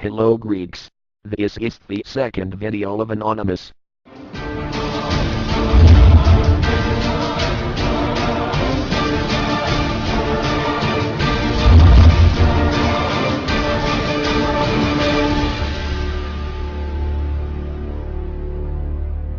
Hello Greeks. This is the second video of Anonymous.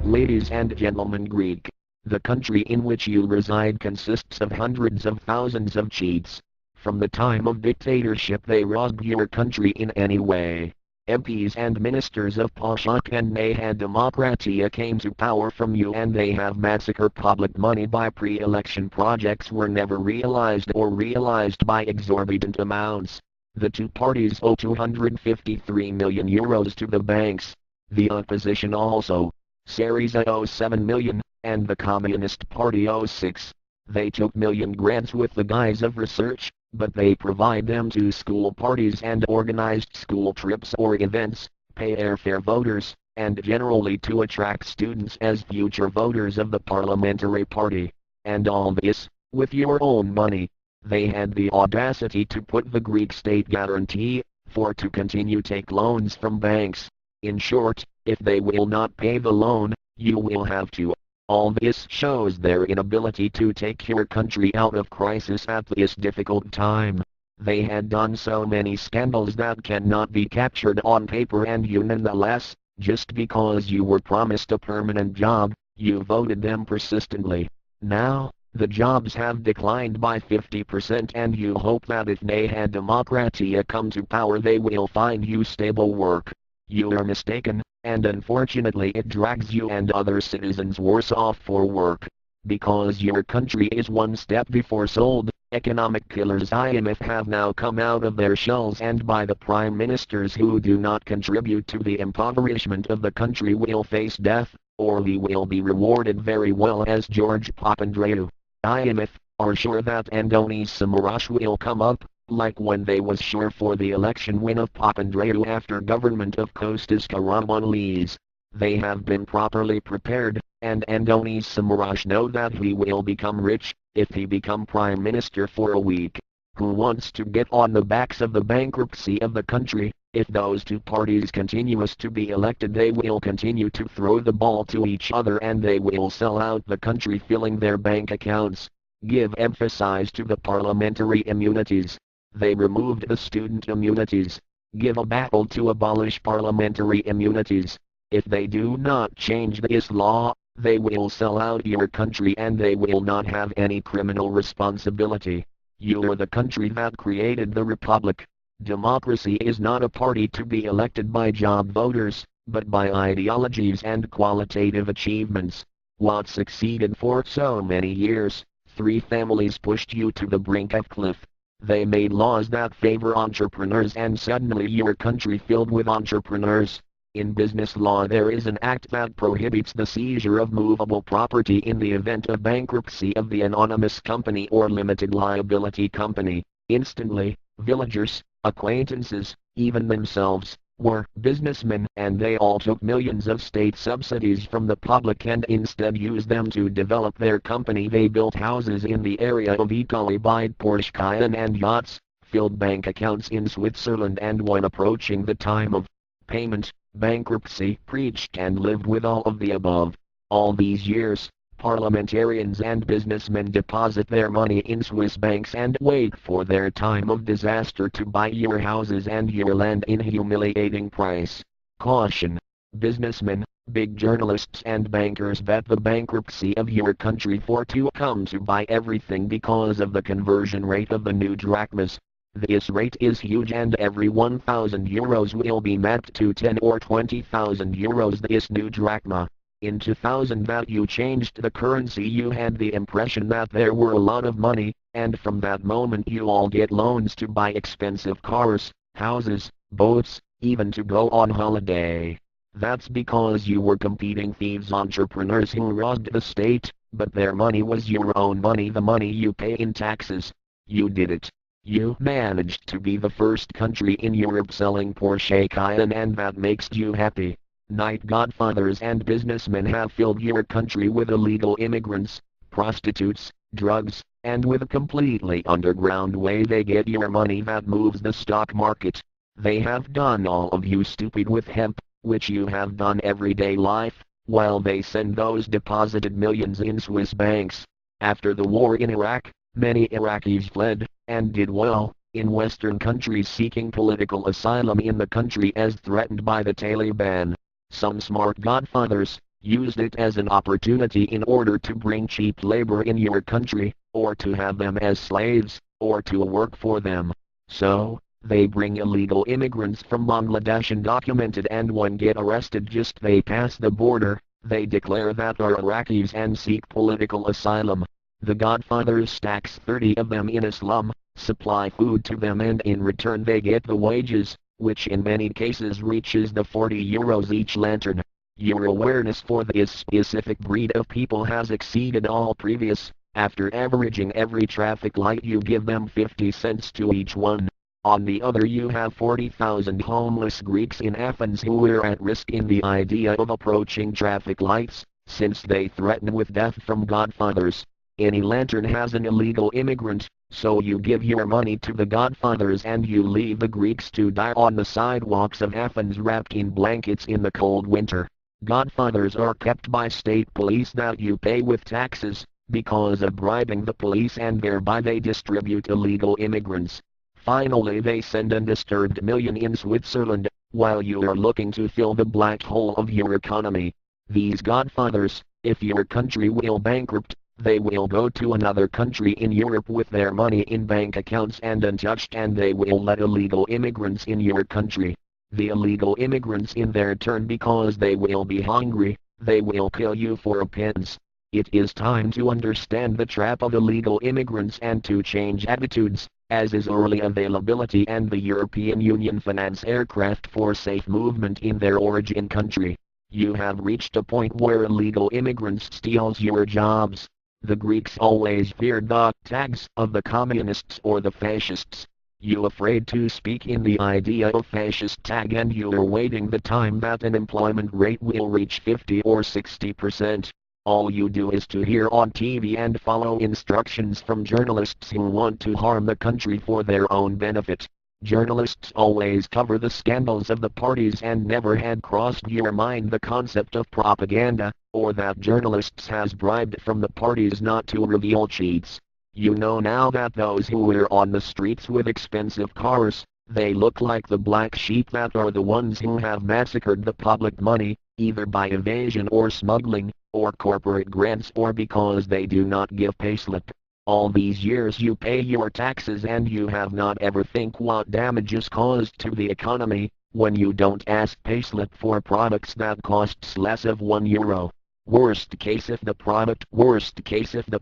Ladies and gentlemen, Greek. The country in which you reside consists of hundreds of thousands of cheats. From the time of dictatorship they robbed your country in any way. MPs and ministers of Pashak and Nahad Demokratia came to power from you and they have massacred public money by pre-election projects were never realized or realized by exorbitant amounts. The two parties owe 253 million euros to the banks. The opposition also. Syriza owes 7 million, and the Communist Party owes 6. They took million grants with the guise of research, but they provide them to school parties and organized school trips or events, pay airfare voters, and generally to attract students as future voters of the parliamentary party. And all this, with your own money. They had the audacity to put the Greek state guarantee, for to continue take loans from banks. In short, if they will not pay the loan, you will have to. All this shows their inability to take your country out of crisis at this difficult time. They had done so many scandals that cannot be captured on paper and you nonetheless, just because you were promised a permanent job, you voted them persistently. Now, the jobs have declined by 50% and you hope that if Nahad Demokratia come to power they will find you stable work. You are mistaken, and unfortunately it drags you and other citizens worse off for work. Because your country is one step before sold, economic killers IMF have now come out of their shells and by the prime ministers who do not contribute to the impoverishment of the country will face death, or they will be rewarded very well as George Papandreou. IMF are sure that Andonis Samaras will come up, like when they was sure for the election win of Papandreou after government of Kostas Karamanlis. They have been properly prepared, and Andonis Samaras know that he will become rich, if he become prime minister for a week. Who wants to get on the backs of the bankruptcy of the country? If those two parties continues to be elected they will continue to throw the ball to each other and they will sell out the country filling their bank accounts. Give emphasis to the parliamentary immunities. They removed the student immunities. Give a battle to abolish parliamentary immunities. If they do not change this law, they will sell out your country and they will not have any criminal responsibility. You are the country that created the republic. Democracy is not a party to be elected by job voters, but by ideologies and qualitative achievements. What succeeded for so many years, 3 families pushed you to the brink of cliff. They made laws that favor entrepreneurs and suddenly your country filled with entrepreneurs. In business law there is an act that prohibits the seizure of movable property in the event of bankruptcy of the anonymous company or limited liability company. Instantly, villagers, acquaintances, even themselves, were businessmen and they all took millions of state subsidies from the public and instead used them to develop their company. They built houses in the area of Italy, bought Porsche Cayenne and yachts, filled bank accounts in Switzerland and when approaching the time of payment, bankruptcy, preached and lived with all of the above. All these years, parliamentarians and businessmen deposit their money in Swiss banks and wait for their time of disaster to buy your houses and your land in humiliating price. Caution! Businessmen, big journalists and bankers bet the bankruptcy of your country for to come to buy everything because of the conversion rate of the new drachmas. This rate is huge and every 1,000 euros will be mapped to 10 or 20,000 euros this new drachma. In 2000 that you changed the currency you had the impression that there were a lot of money, and from that moment you all get loans to buy expensive cars, houses, boats, even to go on holiday. That's because you were competing thieves entrepreneurs who robbed the state, but their money was your own money, the money you pay in taxes. You did it. You managed to be the first country in Europe selling Porsche Cayenne and that makes you happy. Night godfathers and businessmen have filled your country with illegal immigrants, prostitutes, drugs, and with a completely underground way they get your money that moves the stock market. They have done all of you stupid with hemp, which you have done everyday life, while they send those deposited millions in Swiss banks. After the war in Iraq, many Iraqis fled, and did well, in Western countries seeking political asylum in the country as threatened by the Taliban. Some smart godfathers used it as an opportunity in order to bring cheap labor in your country, or to have them as slaves, or to work for them. So, they bring illegal immigrants from Bangladesh undocumented, and when get arrested just they pass the border, they declare that are Iraqis and seek political asylum. The godfathers stacks 30 of them in a slum, supply food to them, and in return they get the wages, which in many cases reaches the 40 euros each lantern. Your awareness for this specific breed of people has exceeded all previous. After averaging every traffic light you give them 50 cents to each one. On the other you have 40,000 homeless Greeks in Athens who are at risk in the idea of approaching traffic lights, since they threaten with death from godfathers. Any lantern has an illegal immigrant, so you give your money to the godfathers and you leave the Greeks to die on the sidewalks of Athens wrapped in blankets in the cold winter. Godfathers are kept by state police that you pay with taxes, because of bribing the police, and thereby they distribute illegal immigrants. Finally they send undisturbed million in Switzerland, while you are looking to fill the black hole of your economy. These godfathers, if your country will bankrupt, they will go to another country in Europe with their money in bank accounts and untouched, and they will let illegal immigrants in your country. The illegal immigrants in their turn, because they will be hungry, they will kill you for a pence. It is time to understand the trap of illegal immigrants and to change attitudes, as is early availability and the European Union finance aircraft for safe movement in their origin country. You have reached a point where illegal immigrants steals your jobs. The Greeks always feared the tags of the communists or the fascists. You afraid to speak in the idea of fascist tag, and you are waiting the time that unemployment rate will reach 50 or 60%. All you do is to hear on TV and follow instructions from journalists who want to harm the country for their own benefit. Journalists always cover the scandals of the parties, and never had crossed your mind the concept of propaganda, or that journalists has bribed from the parties not to reveal cheats. You know now that those who are on the streets with expensive cars, they look like the black sheep that are the ones who have massacred the public money, either by evasion or smuggling, or corporate grants, or because they do not give payslip. All these years you pay your taxes and you have not ever think what damage is caused to the economy, when you don't ask payslip for products that costs less of €1. Worst case if the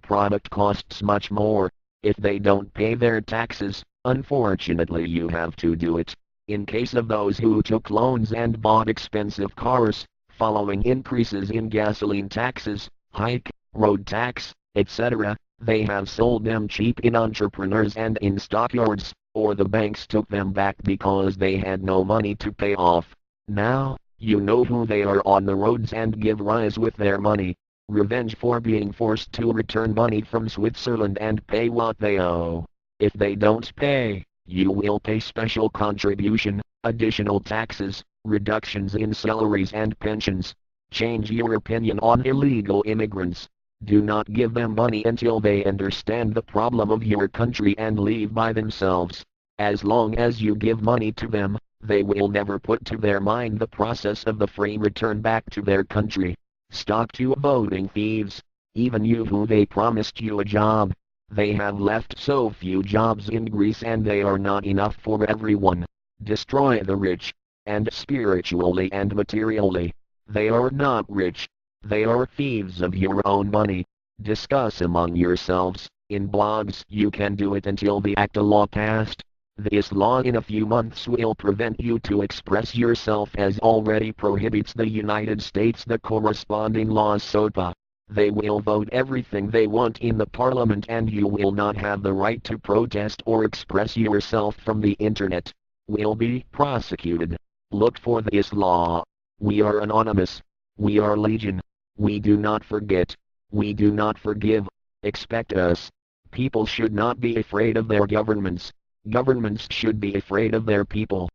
product costs much more. If they don't pay their taxes, unfortunately you have to do it. In case of those who took loans and bought expensive cars, following increases in gasoline taxes, hike, road tax, etc., they have sold them cheap in entrepreneurs and in stockyards, or the banks took them back because they had no money to pay off. Now, you know who they are on the roads and give rise with their money. Revenge for being forced to return money from Switzerland and pay what they owe. If they don't pay, you will pay special contribution, additional taxes, reductions in salaries and pensions. Change your opinion on illegal immigrants. Do not give them money until they understand the problem of your country and leave by themselves. As long as you give money to them, they will never put to their mind the process of the free return back to their country. Stop to voting thieves. Even you who they promised you a job. They have left so few jobs in Greece and they are not enough for everyone. Destroy the rich, and spiritually and materially. They are not rich. They are thieves of your own money. Discuss among yourselves. In blogs you can do it until the ACTA law passed. This law in a few months will prevent you to express yourself, as already prohibits the United States the corresponding laws SOPA. They will vote everything they want in the parliament and you will not have the right to protest or express yourself from the internet. Will be prosecuted. Look for this law. We are anonymous. We are legion. We do not forget. We do not forgive. Expect us. People should not be afraid of their governments. Governments should be afraid of their people.